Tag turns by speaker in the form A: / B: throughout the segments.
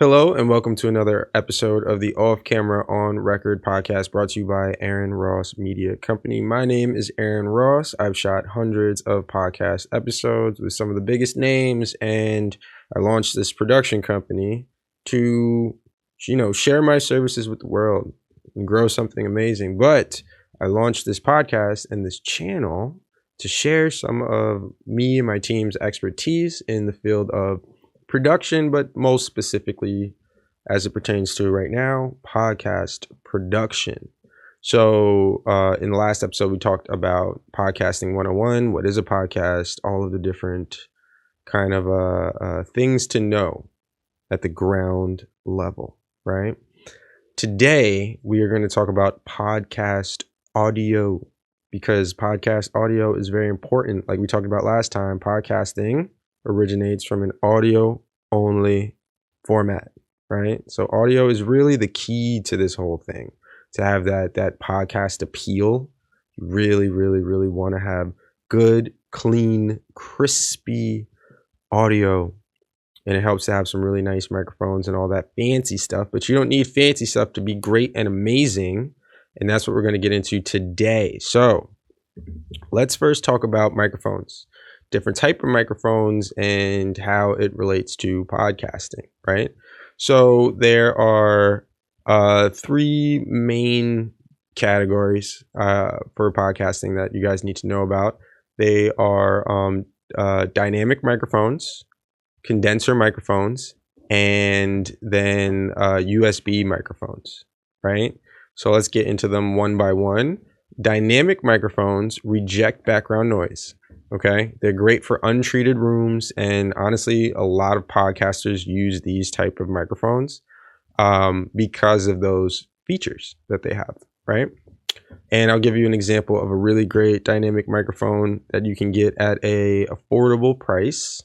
A: Hello and welcome to another episode of the Off Camera on Record podcast brought to you by Aaron Ross Media Company. My name is Aaron Ross. I've shot hundreds of podcast episodes with some of the biggest names, and I launched this production company to, share my services with the world and grow something amazing. But I launched this podcast and this channel to share some of me and my team's expertise in the field of production, but most specifically as it pertains to right now, podcast production. So in the last episode, we talked about podcasting 101, what is a podcast, all of the different kind of things to know at the ground level, right? Today, we are going to talk about podcast audio because podcast audio is very important. Like we talked about last time, podcasting originates from an audio only format, right? So audio is really the key to this whole thing. To have that podcast appeal, you really want to have good, clean, crispy audio. And it helps to have some really nice microphones and all that fancy stuff, but you don't need fancy stuff to be great and amazing. And that's what we're going to get into today. So let's first talk about microphones. Different type of microphones and how it relates to podcasting, right? So there are three main categories for podcasting that you guys need to know about. They are dynamic microphones, condenser microphones, and then USB microphones, right? So let's get into them one by one. Dynamic microphones reject background noise. Okay, they're great for untreated rooms, and honestly, a lot of podcasters use these type of microphones because of those features that they have, right? And I'll give you an example of a really great dynamic microphone that you can get at a affordable price.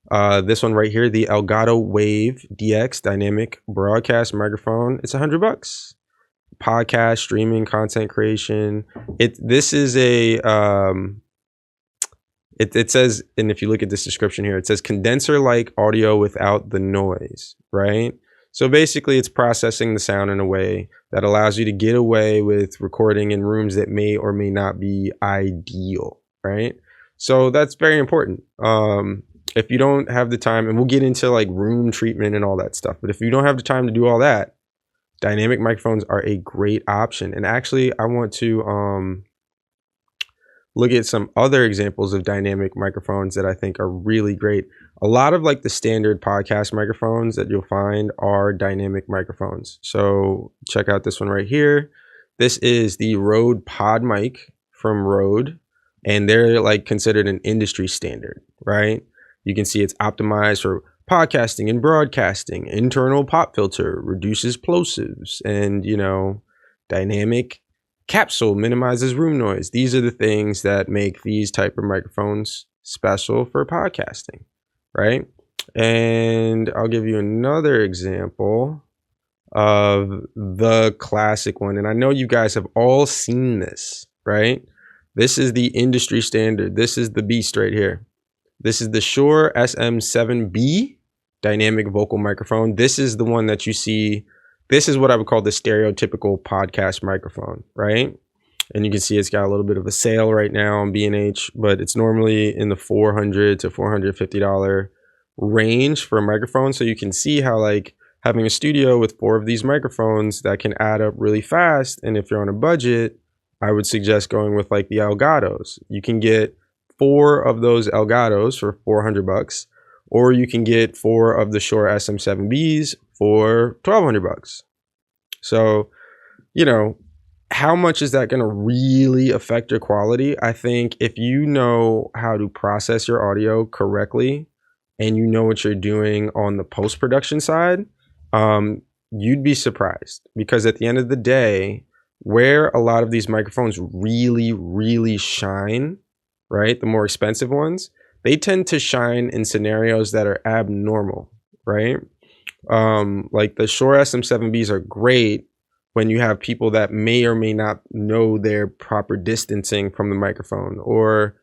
A: This one right here, the Elgato Wave DX dynamic broadcast microphone. It's $100. Podcast, streaming, content creation. This is a It says, and if you look at this description here, it says condenser-like audio without the noise, right? So basically it's processing the sound in a way that allows you to get away with recording in rooms that may or may not be ideal, right? So that's very important. If you don't have the time, and we'll get into like room treatment and all that stuff, but if you don't have the time to do all that, dynamic microphones are a great option. And actually I want to look at some other examples of dynamic microphones that I think are really great. A lot of like the standard podcast microphones that you'll find are dynamic microphones. So check out this one right here. This is the Rode PodMic from Rode, and they're like considered an industry standard, right? You can see it's optimized for podcasting and broadcasting, internal pop filter, reduces plosives, and dynamic capsule minimizes room noise. These are the things that make these type of microphones special for podcasting, right? And I'll give you another example of the classic one. And I know you guys have all seen this, right? This is the industry standard. This is the beast right here. This is the Shure SM7B dynamic vocal microphone. This is the one that you see. This is what I would call the stereotypical podcast microphone, right? And you can see it's got a little bit of a sale right now on B&H, but it's normally in the $400 to $450 range for a microphone. So you can see how like having a studio with 4 of these microphones that can add up really fast. And if you're on a budget, I would suggest going with like the Elgatos. You can get 4 of those Elgatos for $400, or you can get 4 of the Shure SM7Bs for $1,200. So, how much is that going to really affect your quality? I think if you know how to process your audio correctly and you know what you're doing on the post-production side, you'd be surprised, because at the end of the day, where a lot of these microphones really shine, right? The more expensive ones, they tend to shine in scenarios that are abnormal, right? Like the Shure SM7Bs are great when you have people that may or may not know their proper distancing from the microphone, or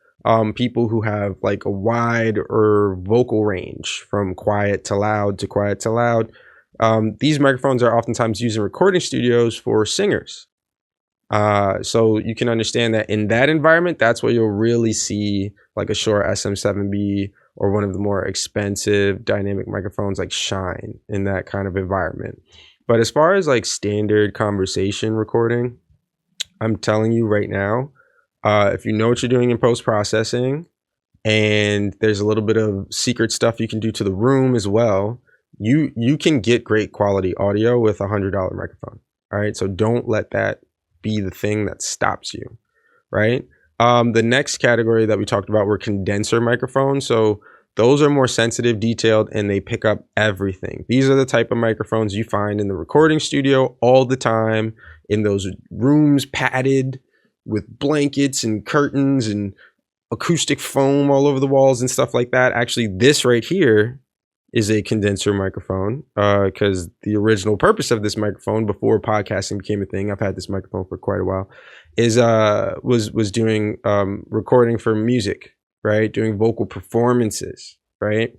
A: people who have like a wide or vocal range from quiet to loud to quiet to loud. These microphones are oftentimes used in recording studios for singers. So you can understand that in that environment, that's where you'll really see like a Shure SM7B or one of the more expensive dynamic microphones like shine in that kind of environment. But as far as like standard conversation recording, I'm telling you right now, if you know what you're doing in post-processing and there's a little bit of secret stuff you can do to the room as well, you can get great quality audio with a $100 microphone. All right, so don't let that be the thing that stops you, right? The next category that we talked about were condenser microphones. So those are more sensitive, detailed, and they pick up everything. These are the type of microphones you find in the recording studio all the time, in those rooms padded with blankets and curtains and acoustic foam all over the walls and stuff like that. Actually, this right here is a condenser microphone, because the original purpose of this microphone before podcasting became a thing, I've had this microphone for quite a while, is was doing recording for music, right? Doing vocal performances, right?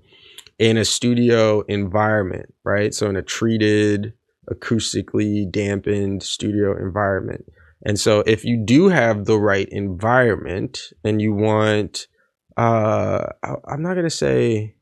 A: In a studio environment, right? So in a treated, acoustically dampened studio environment. And so if you do have the right environment and you want, I'm not going to say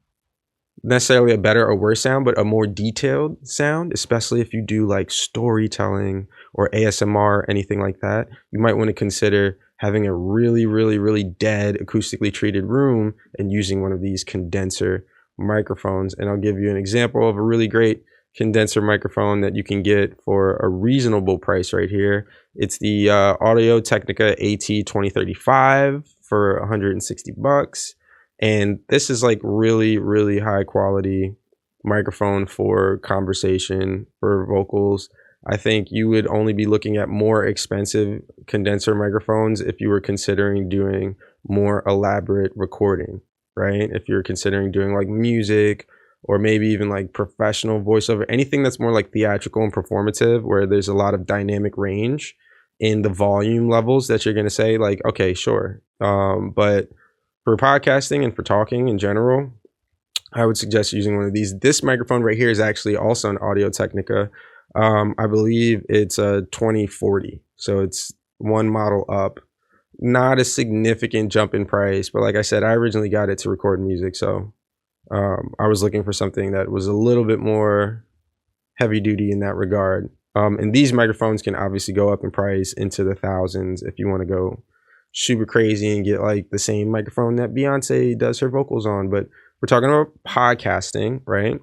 A: necessarily a better or worse sound, but a more detailed sound, especially if you do like storytelling or ASMR or anything like that, you might want to consider having a really, really, really dead acoustically treated room and using one of these condenser microphones. And I'll give you an example of a really great condenser microphone that you can get for a reasonable price right here. It's the Audio-Technica AT2035 for 160 bucks. And this is like really, really high quality microphone for conversation, for vocals. I think you would only be looking at more expensive condenser microphones if you were considering doing more elaborate recording, right? If you're considering doing like music or maybe even like professional voiceover, anything that's more like theatrical and performative, where there's a lot of dynamic range in the volume levels that you're going to say like, okay, sure. But for podcasting and for talking in general, I would suggest using one of these. This microphone right here is actually also an Audio-Technica. I believe it's a 2040. So it's one model up. Not a significant jump in price, but like I said, I originally got it to record music. So I was looking for something that was a little bit more heavy duty in that regard. And these microphones can obviously go up in price into the thousands if you want to go super crazy and get like the same microphone that Beyonce does her vocals on. But we're talking about podcasting, right?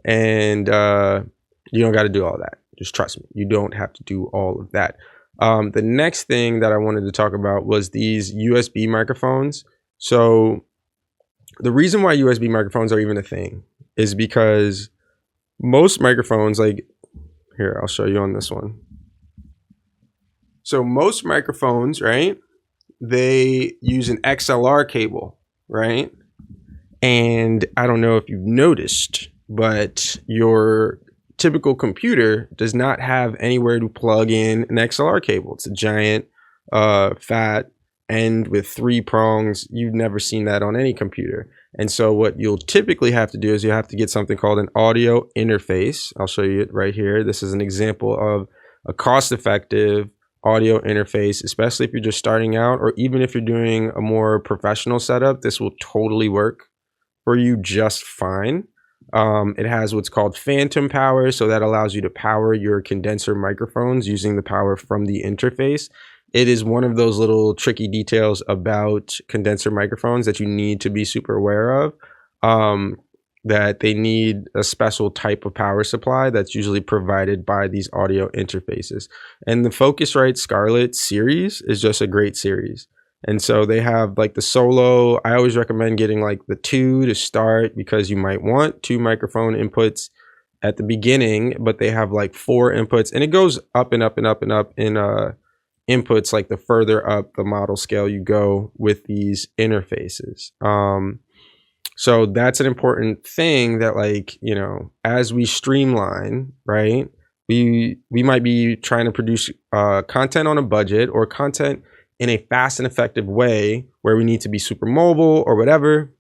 A: And you don't got to do all that. Just trust me, you don't have to do all of that. The next thing that I wanted to talk about was these USB microphones. So the reason why USB microphones are even a thing is because most microphones, like here, I'll show you on this one. So most microphones, right? They use an XLR cable, right? And I don't know if you've noticed, but your typical computer does not have anywhere to plug in an XLR cable. It's a giant, fat end with 3 prongs. You've never seen that on any computer. And so what you'll typically have to do is you have to get something called an audio interface. I'll show you it right here. This is an example of a cost-effective audio interface, especially if you're just starting out, or even if you're doing a more professional setup. This will totally work for you just fine. It has what's called phantom power, so that allows you to power your condenser microphones using the power from the interface. It is one of those little tricky details about condenser microphones that you need to be super aware of, that they need a special type of power supply that's usually provided by these audio interfaces. And the Focusrite Scarlett series is just a great series. And so they have like the solo. I always recommend getting like the 2 to start, because you might want 2 microphone inputs at the beginning, but they have like 4 inputs, and it goes up and up and up and up in inputs, like the further up the model scale you go with these interfaces. So that's an important thing that, like, you know, as we streamline, right, we might be trying to produce content on a budget, or content in a fast and effective way where we need to be super mobile or whatever.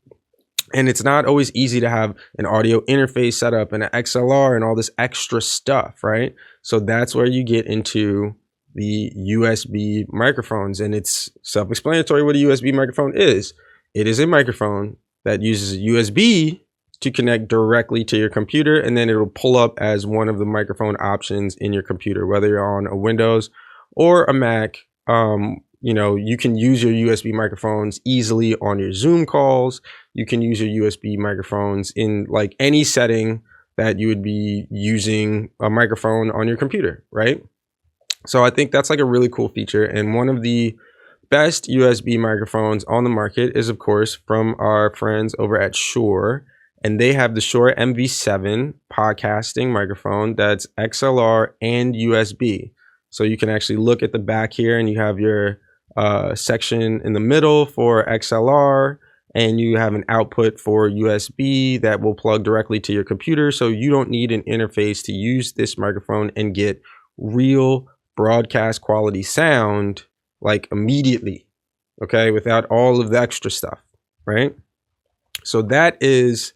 A: And it's not always easy to have an audio interface set up and an XLR and all this extra stuff, right? So that's where you get into the USB microphones, and it's self-explanatory what a USB microphone is. It is a microphone that uses a USB to connect directly to your computer, and then it'll pull up as one of the microphone options in your computer, whether you're on a Windows or a Mac. You know, you can use your USB microphones easily on your Zoom calls. You can use your USB microphones in like any setting that you would be using a microphone on your computer, right? So I think that's like a really cool feature. And one of the best USB microphones on the market is, of course, from our friends over at Shure. And they have the Shure MV7 podcasting microphone that's XLR and USB. So you can actually look at the back here and you have your section in the middle for XLR, and you have an output for USB that will plug directly to your computer. So you don't need an interface to use this microphone and get real broadcast quality sound like immediately, okay, without all of the extra stuff, right? So that is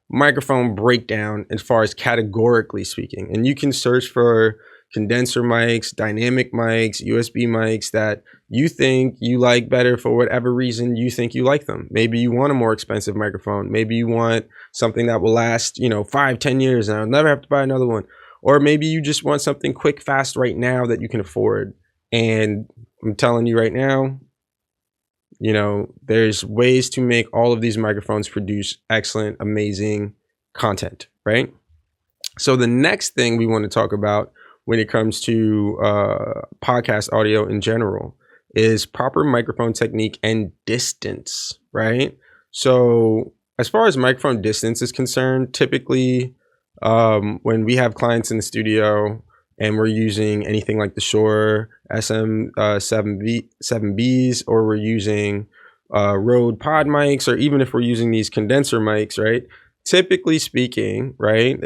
A: microphone breakdown as far as categorically speaking. And you can search for condenser mics, dynamic mics, USB mics that you think you like better for whatever reason you think you like them. Maybe you want a more expensive microphone. Maybe you want something that will last, you know, 5-10 years and I'll never have to buy another one. Or maybe you just want something quick, fast right now that you can afford. And I'm telling you right now, you know, there's ways to make all of these microphones produce excellent, amazing content, right? So the next thing we want to talk about when it comes to podcast audio in general is proper microphone technique and distance, right? So as far as microphone distance is concerned, typically when we have clients in the studio and we're using anything like the Shure SM7Bs, or we're using Rode PodMics, or even if we're using these condenser mics, right? Typically speaking, right,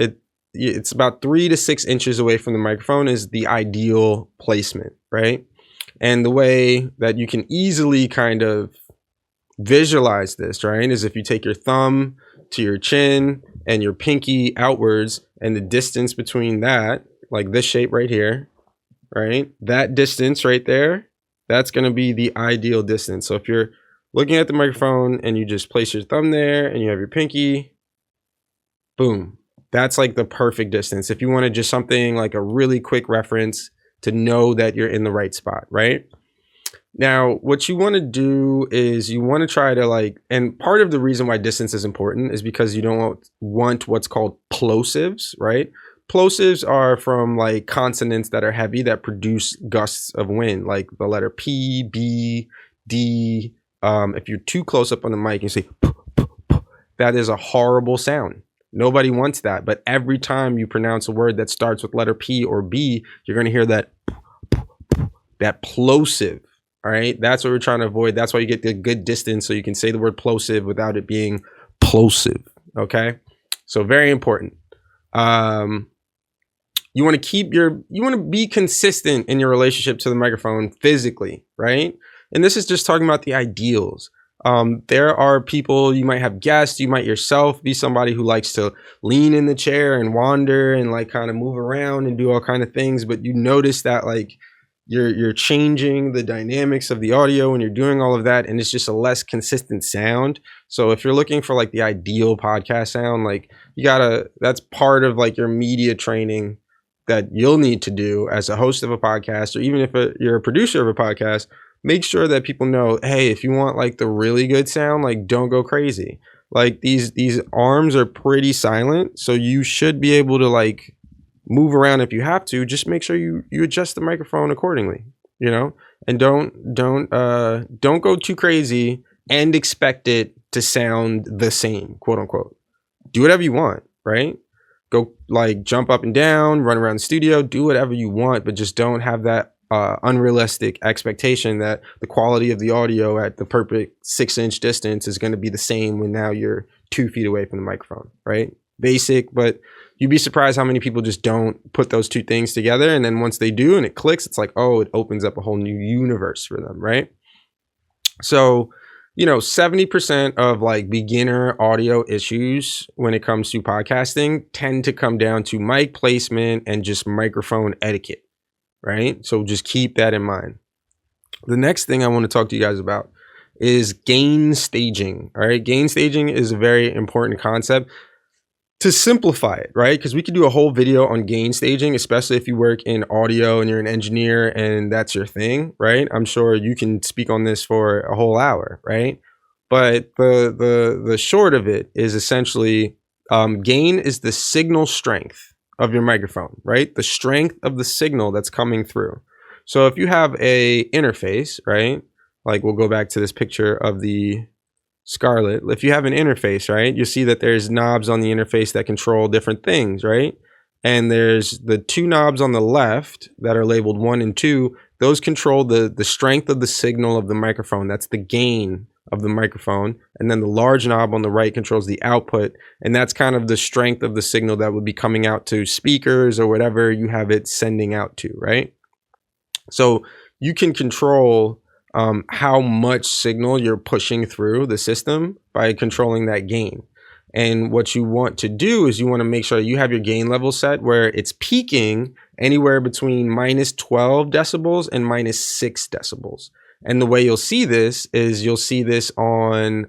A: it's about 3 to 6 inches away from the microphone is the ideal placement, right? And the way that you can easily kind of visualize this, right, is if you take your thumb to your chin and your pinky outwards, and the distance between that, like this shape right here, right, that distance right there, that's going to be the ideal distance. So if you're looking at the microphone and you just place your thumb there and you have your pinky, boom, that's like the perfect distance. If you wanted just something like a really quick reference to know that you're in the right spot, right? Now, what you want to do is you want to try to like, and part of the reason why distance is important is because you don't want what's called plosives, right? Plosives are from like consonants that are heavy that produce gusts of wind, like the letter P, B, D. If you're too close up on the mic and you say, p, p, p, that is a horrible sound. Nobody wants that. But every time you pronounce a word that starts with letter P or B, you're going to hear that, that plosive. All right. That's what we're trying to avoid. That's why you get the good distance so you can say the word plosive without it being plosive. Okay. So very important. You want to be consistent in your relationship to the microphone physically, right? And this is just talking about the ideals. There are people, you might have guests, you might yourself be somebody who likes to lean in the chair and wander and like kind of move around and do all kind of things, but you notice that like you're changing the dynamics of the audio and you're doing all of that, and it's just a less consistent sound. So if you're looking for like the ideal podcast sound, like that's part of like your media training that you'll need to do as a host of a podcast, or even if you're a producer of a podcast. Make sure that people know, hey, if you want like the really good sound, like don't go crazy. Like these arms are pretty silent, so you should be able to like move around if you have to. Just make sure you adjust the microphone accordingly, you know, and don't go too crazy and expect it to sound the same, quote unquote. Do whatever you want, right? Go like jump up and down, run around the studio, do whatever you want, but just don't have that unrealistic expectation that the quality of the audio at the perfect 6-inch distance is going to be the same when now you're 2 feet away from the microphone, right? Basic, but you'd be surprised how many people just don't put those two things together. And then once they do and it clicks, it's like, oh, it opens up a whole new universe for them, right? So you know, 70% of like beginner audio issues when it comes to podcasting tend to come down to mic placement and just microphone etiquette, right? So just keep that in mind. The next thing I want to talk to you guys about is gain staging. All right. Gain staging is a very important concept to simplify it, right? Because we could do a whole video on gain staging, especially if you work in audio and you're an engineer and that's your thing, right? I'm sure you can speak on this for a whole hour, right? But the short of it is essentially gain is the signal strength of your microphone, right? The strength of the signal that's coming through. So if you have a interface, right? Like we'll go back to this picture of the Scarlett. If you have an interface, right, you'll see that there's knobs on the interface that control different things, right? And there's the two knobs on the left that are labeled 1 and 2. Those control the strength of the signal of the microphone. That's the gain of the microphone. And then the large knob on the right controls the output. And that's kind of the strength of the signal that would be coming out to speakers or whatever you have it sending out to, right? So you can control how much signal you're pushing through the system by controlling that gain. And what you want to do is you want to make sure you have your gain level set where it's peaking anywhere between -12 decibels and -6 decibels. And the way you'll see this is you'll see this on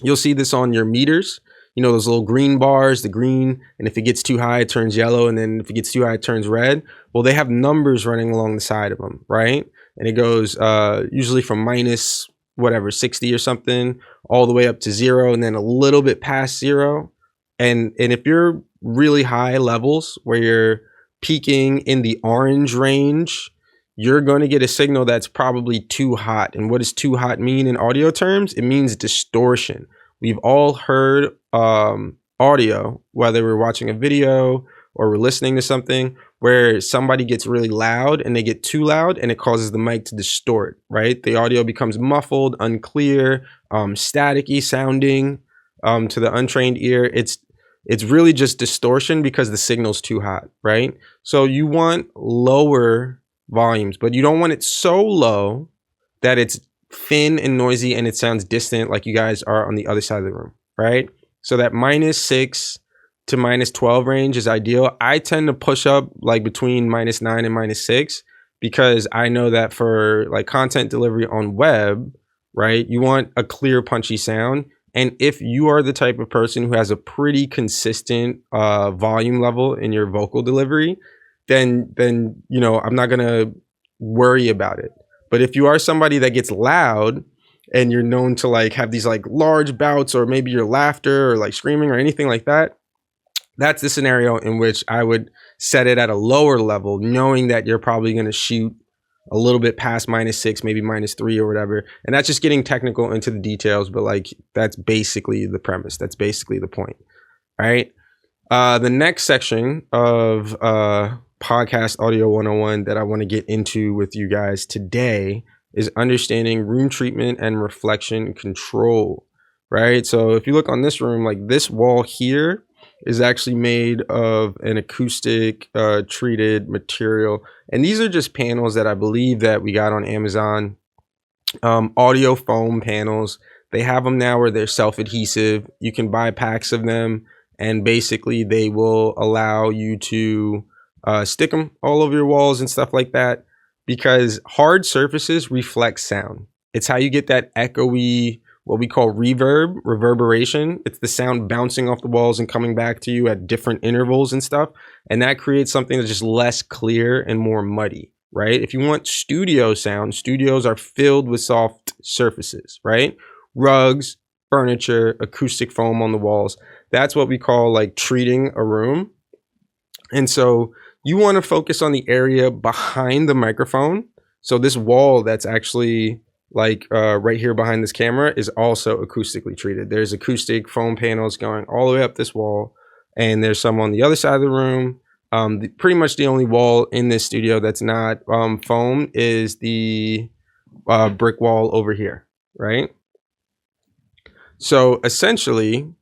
A: your meters. You know, those little green bars, the green, and if it gets too high, it turns yellow. And then if it gets too high, it turns red. Well, they have numbers running along the side of them, right? And it goes usually from minus whatever, 60 or something, all the way up to 0, and then a little bit past 0. And if you're really high levels where you're peaking in the orange range, you're going to get a signal that's probably too hot. And what does too hot mean in audio terms? It means distortion. We've all heard audio, whether we're watching a video or we're listening to something, where somebody gets really loud and they get too loud and it causes the mic to distort, right? The audio becomes muffled, unclear, staticky sounding to the untrained ear. It's really just distortion because the signal's too hot, right? So you want lower volumes, but you don't want it so low that it's thin and noisy and it sounds distant like you guys are on the other side of the room, right? So that -6 to -12 range is ideal. I tend to push up like between -9 and -6 because I know that for like content delivery on web, right, you want a clear, punchy sound. And if you are the type of person who has a pretty consistent volume level in your vocal delivery, then you know, I'm not gonna worry about it. But if you are somebody that gets loud and you're known to like have these like large bouts, or maybe your laughter or like screaming or anything like that, that's the scenario in which I would set it at a lower level, knowing that you're probably going to shoot a little bit past -6, maybe -3 or whatever. And that's just getting technical into the details, but like that's basically the premise. That's basically the point. All right. The next section of podcast audio 101 that I want to get into with you guys today is understanding room treatment and reflection control, right? So if you look on this room, like this wall here is actually made of an acoustic treated material. And these are just panels that I believe that we got on Amazon, audio foam panels. They have them now where they're self-adhesive. You can buy packs of them, and basically they will allow you to stick them all over your walls and stuff like that, because hard surfaces reflect sound. It's how you get that echoey, what we call reverberation. It's the sound bouncing off the walls and coming back to you at different intervals and stuff. And that creates something that's just less clear and more muddy, right? If you want studio sound, studios are filled with soft surfaces, right? Rugs, furniture, acoustic foam on the walls. That's what we call like treating a room. And so you want to focus on the area behind the microphone. So this wall that's actually like right here behind this camera is also acoustically treated. There's acoustic foam panels going all the way up this wall, and there's some on the other side of the room. Pretty much the only wall in this studio that's not foam is the brick wall over here, right? So essentially,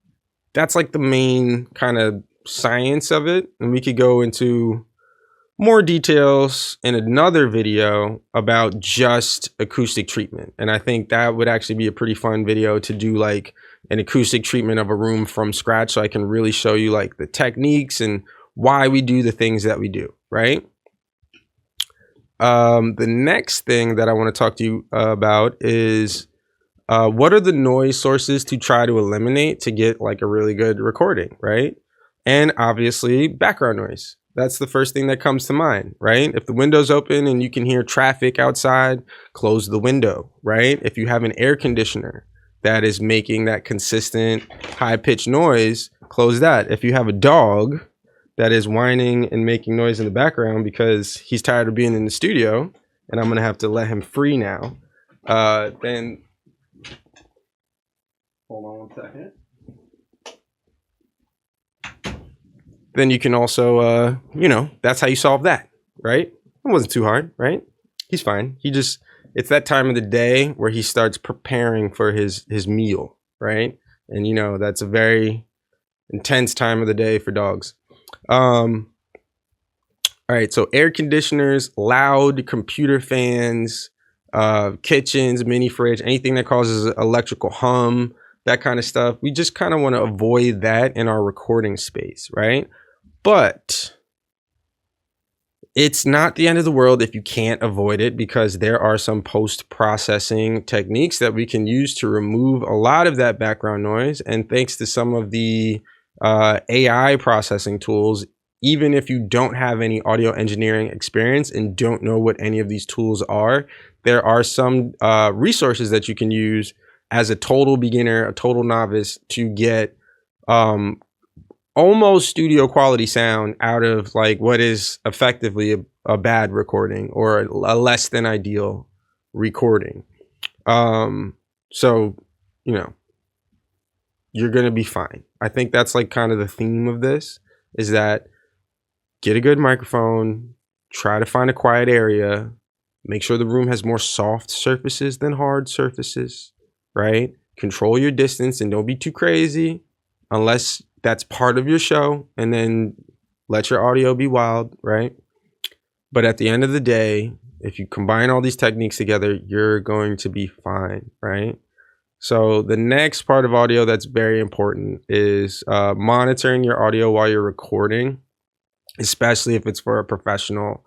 A: that's like the main kind of science of it, and we could go into more details in another video about just acoustic treatment. And I think that would actually be a pretty fun video to do, like an acoustic treatment of a room from scratch, so I can really show you like the techniques and why we do the things that we do, right? The next thing that I want to talk to you about is what are the noise sources to try to eliminate to get like a really good recording, right? And obviously background noise. That's the first thing that comes to mind, right? If the window's open and you can hear traffic outside, close the window, right? If you have an air conditioner that is making that consistent high-pitched noise, close that. If you have a dog that is whining and making noise in the background because he's tired of being in the studio and I'm gonna have to let him free now, then hold on 1 second. Then you can also, you know, that's how you solve that, right? It wasn't too hard, right? He's fine. It's that time of the day where he starts preparing for his meal, right? And, you know, that's a very intense time of the day for dogs. All right, so air conditioners, loud computer fans, kitchens, mini fridge, anything that causes electrical hum, that kind of stuff. We just kind of want to avoid that in our recording space, right? But it's not the end of the world if you can't avoid it, because there are some post-processing techniques that we can use to remove a lot of that background noise. And thanks to some of the AI processing tools, even if you don't have any audio engineering experience and don't know what any of these tools are, there are some resources that you can use as a total beginner, a total novice, to get almost studio quality sound out of like what is effectively a bad recording or a less than ideal recording. So, you know, you're going to be fine. I think that's like kind of the theme of this, is that get a good microphone, try to find a quiet area, make sure the room has more soft surfaces than hard surfaces, right? Control your distance and don't be too crazy unless that's part of your show, and then let your audio be wild, right? But at the end of the day, if you combine all these techniques together, you're going to be fine, right? So the next part of audio that's very important is monitoring your audio while you're recording, especially if it's for a professional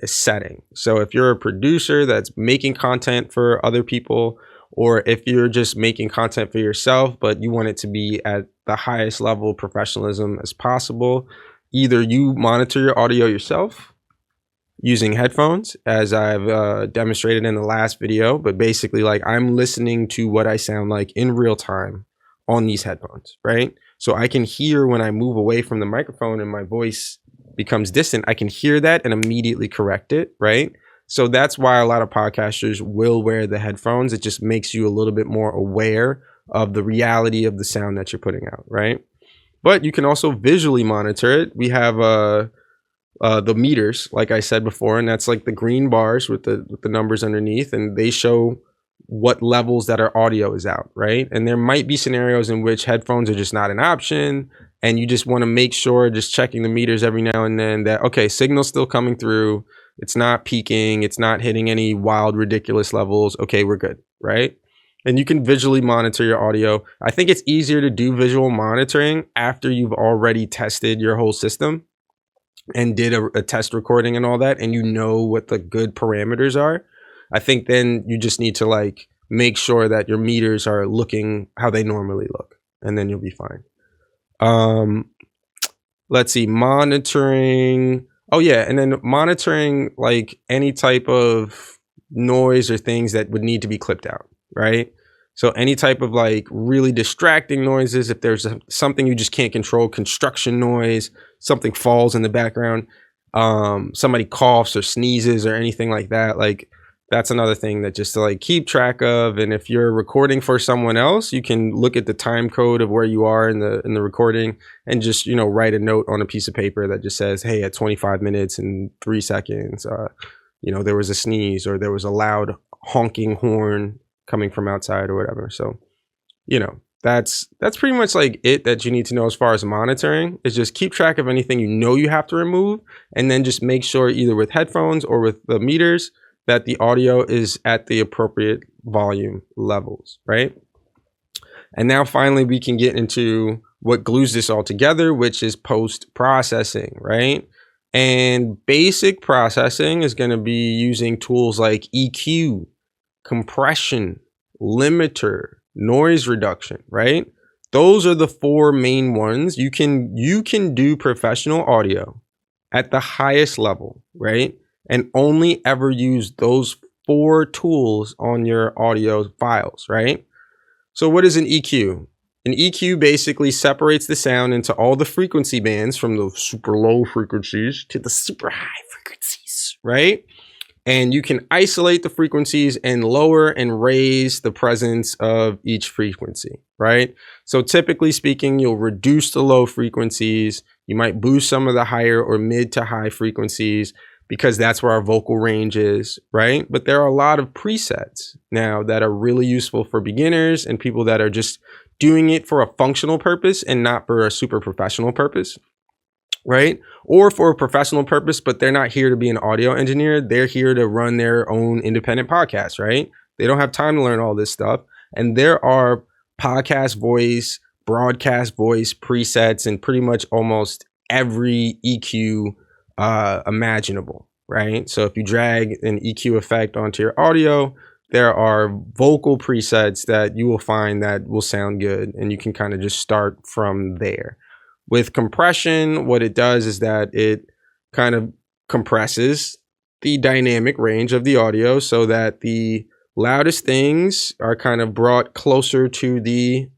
A: setting. So if you're a producer that's making content for other people, or if you're just making content for yourself, but you want it to be at the highest level of professionalism as possible, either you monitor your audio yourself using headphones, as I've demonstrated in the last video, but basically like I'm listening to what I sound like in real time on these headphones, right? So I can hear when I move away from the microphone and my voice becomes distant, I can hear that and immediately correct it, right? So that's why a lot of podcasters will wear the headphones. It just makes you a little bit more aware of the reality of the sound that you're putting out, right? But you can also visually monitor it. We have the meters, like I said before, and that's like the green bars with the numbers underneath, and they show what levels that our audio is out, right? And there might be scenarios in which headphones are just not an option, and you just want to make sure, just checking the meters every now and then, that, okay, signal's still coming through. It's not peaking. It's not hitting any wild, ridiculous levels. Okay, we're good, right? And you can visually monitor your audio. I think it's easier to do visual monitoring after you've already tested your whole system and did a test recording and all that, and you know what the good parameters are. I think then you just need to like make sure that your meters are looking how they normally look, and then you'll be fine. Let's see, monitoring. Oh yeah, and then monitoring like any type of noise or things that would need to be clipped out, right? So any type of like really distracting noises, if there's something you just can't control, construction noise, something falls in the background, somebody coughs or sneezes or anything like that, like that's another thing that just to like keep track of. And if you're recording for someone else, you can look at the time code of where you are in the recording and just, you know, write a note on a piece of paper that just says, hey, at 25 minutes and 3 seconds, you know, there was a sneeze or there was a loud honking horn coming from outside or whatever. So, you know, That's pretty much like it that you need to know as far as monitoring, is just keep track of anything you know you have to remove, and then just make sure either with headphones or with the meters that the audio is at the appropriate volume levels, right? And now finally we can get into what glues this all together, which is post-processing, right? And basic processing is going to be using tools like EQ, compression, limiter, noise reduction, right? Those are the four main ones. You can do professional audio at the highest level, right? And only ever use those four tools on your audio files, right? So what is an EQ? An EQ basically separates the sound into all the frequency bands, from the super low frequencies to the super high frequencies, right? And you can isolate the frequencies and lower and raise the presence of each frequency, right? So typically speaking, you'll reduce the low frequencies. You might boost some of the higher or mid to high frequencies, because that's where our vocal range is, right? But there are a lot of presets now that are really useful for beginners and people that are just doing it for a functional purpose and not for a super professional purpose, right? Or for a professional purpose, but they're not here to be an audio engineer. They're here to run their own independent podcast, right? They don't have time to learn all this stuff. And there are podcast voice, broadcast voice presets in pretty much almost every EQ imaginable, right? So if you drag an EQ effect onto your audio, there are vocal presets that you will find that will sound good, and you can kind of just start from there. With compression, what it does is that it kind of compresses the dynamic range of the audio so that the loudest things are kind of brought closer to the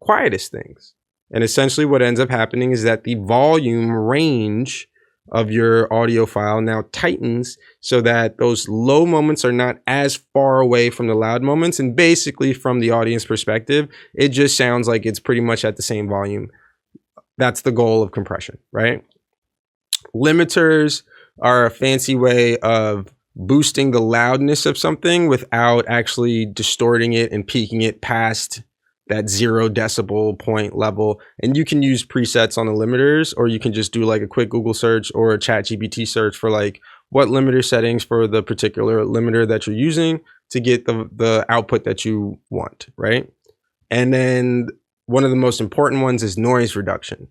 A: quietest things. And essentially what ends up happening is that the volume range of your audio file now tightens so that those low moments are not as far away from the loud moments. And basically from the audience perspective, it just sounds like it's pretty much at the same volume. That's the goal of compression, right? Limiters are a fancy way of boosting the loudness of something without actually distorting it and peaking it past that 0 decibel point level. And you can use presets on the limiters, or you can just do like a quick Google search or a ChatGPT search for like what limiter settings for the particular limiter that you're using to get the output that you want, right? And then one of the most important ones is noise reduction.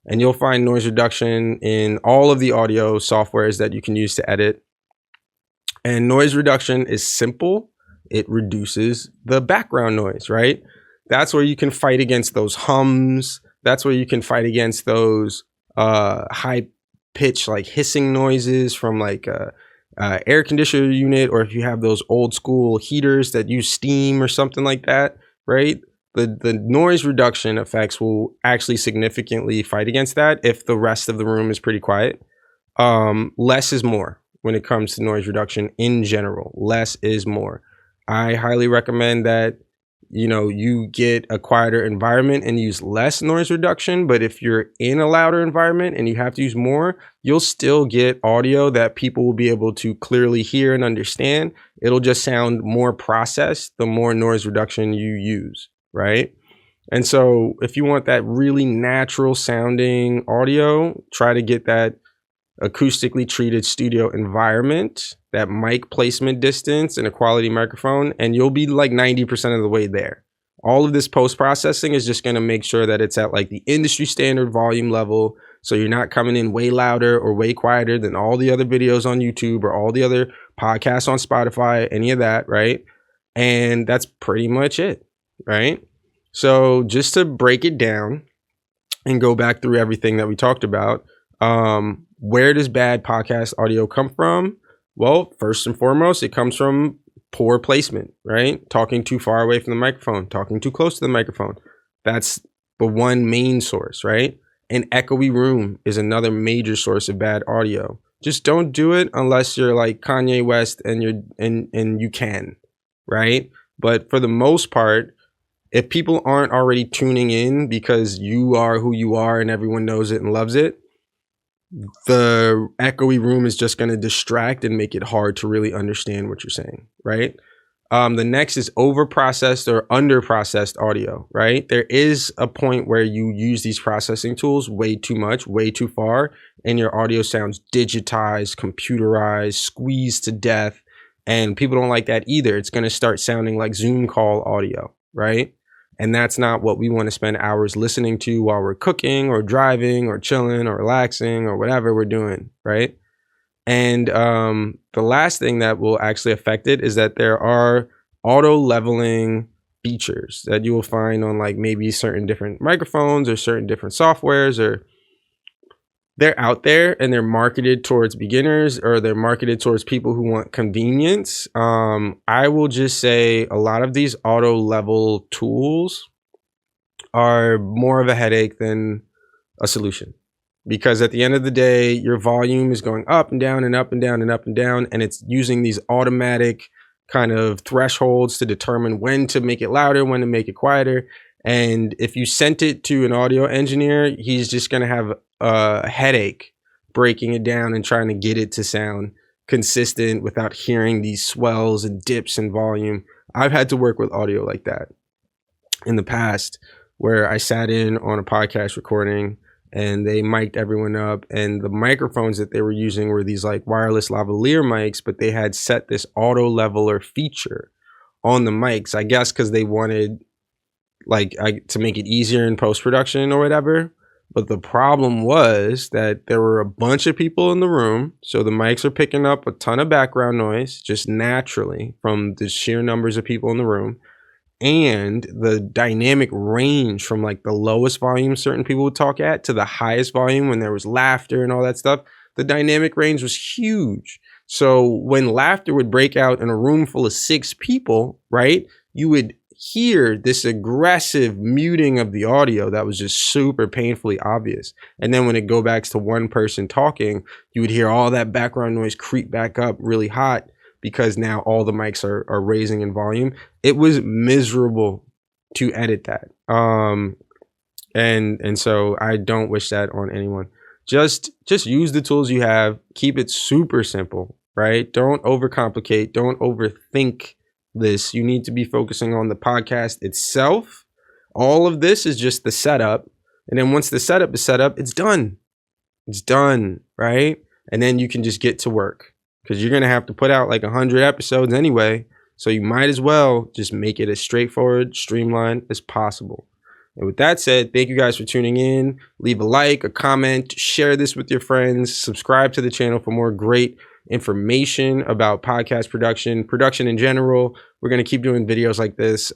A: And you'll find noise reduction in all of the audio softwares that you can use to edit. And noise reduction is simple. It reduces the background noise, right? That's where you can fight against those hums. That's where you can fight against those high pitch like hissing noises from like a air conditioner unit, or if you have those old school heaters that use steam or something like that, right? The noise reduction effects will actually significantly fight against that if the rest of the room is pretty quiet. Less is more when it comes to noise reduction in general. Less is more. I highly recommend that you get a quieter environment and use less noise reduction. But if you're in a louder environment and you have to use more, you'll still get audio that people will be able to clearly hear and understand. It'll just sound more processed the more noise reduction you use, right? And so if you want that really natural sounding audio, try to get that acoustically treated studio environment, that mic placement distance, and a quality microphone, and you'll be like 90% of the way there. All of this post-processing is just going to make sure that it's at like the industry standard volume level, so you're not coming in way louder or way quieter than all the other videos on YouTube or all the other podcasts on Spotify, any of that, right? And that's pretty much it, right? So just to break it down and go back through everything that we talked about, where does bad podcast audio come from? Well, first and foremost, it comes from poor placement, right? Talking too far away from the microphone, talking too close to the microphone. That's the one main source, right? An echoey room is another major source of bad audio. Just don't do it unless you're like Kanye West and you can, right? But for the most part, if people aren't already tuning in because you are who you are and everyone knows it and loves it, the echoey room is just going to distract and make it hard to really understand what you're saying, right? The next is over-processed or under-processed audio, right? There is a point where you use these processing tools way too much, way too far, and your audio sounds digitized, computerized, squeezed to death, and people don't like that either. It's going to start sounding like Zoom call audio, right? And that's not what we want to spend hours listening to while we're cooking or driving or chilling or relaxing or whatever we're doing, right? And the last thing that will actually affect it is that there are auto leveling features that you will find on like maybe certain different microphones or certain different softwares, or they're out there and they're marketed towards beginners, or they're marketed towards people who want convenience. I will just say a lot of these auto level tools are more of a headache than a solution. Because at the end of the day, your volume is going up and down and up and down and up and down, and it's using these automatic kind of thresholds to determine when to make it louder, when to make it quieter. And if you sent it to an audio engineer, he's just going to have a headache breaking it down and trying to get it to sound consistent without hearing these swells and dips in volume. I've had to work with audio like that in the past, where I sat in on a podcast recording and they mic'd everyone up, and the microphones that they were using were these like wireless lavalier mics, but they had set this auto leveler feature on the mics, I guess because they wanted to make it easier in post-production or whatever. But the problem was that there were a bunch of people in the room, so the mics are picking up a ton of background noise just naturally from the sheer numbers of people in the room. And the dynamic range from like the lowest volume certain people would talk at to the highest volume when there was laughter and all that stuff, the dynamic range was huge. So when laughter would break out in a room full of 6 people, right, you would hear this aggressive muting of the audio that was just super painfully obvious. And then when it go back to one person talking, you would hear all that background noise creep back up really hot, because now all the mics are raising in volume. It was miserable to edit that. And so I don't wish that on anyone. Just use the tools you have. Keep it super simple, right? Don't overcomplicate. Don't overthink this. You need to be focusing on the podcast itself. All of this is just the setup. And then once the setup is set up, it's done. It's done, right? And then you can just get to work, because you're going to have to put out like 100 episodes anyway. So you might as well just make it as straightforward, streamlined as possible. And with that said, thank you guys for tuning in. Leave a like, a comment, share this with your friends, subscribe to the channel for more great information about podcast production in general. We're going to keep doing videos like this.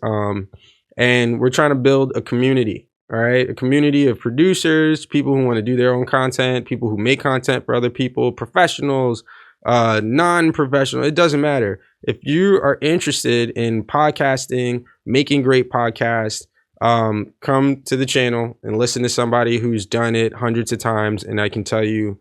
A: And we're trying to build a community, all right? A community of producers, people who want to do their own content, people who make content for other people, professionals, non-professional, it doesn't matter. If you are interested in podcasting, making great podcasts, come to the channel and listen to somebody who's done it hundreds of times, and I can tell you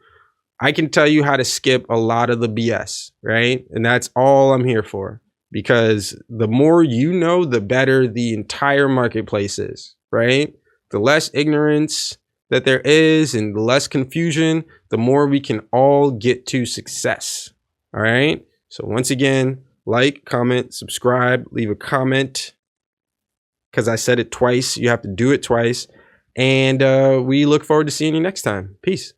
A: how to skip a lot of the BS, right? And that's all I'm here for, because the more you know, the better the entire marketplace is, right? The less ignorance that there is and the less confusion, the more we can all get to success. All right. So once again, like, comment, subscribe, leave a comment, because I said it twice. You have to do it twice. And we look forward to seeing you next time. Peace.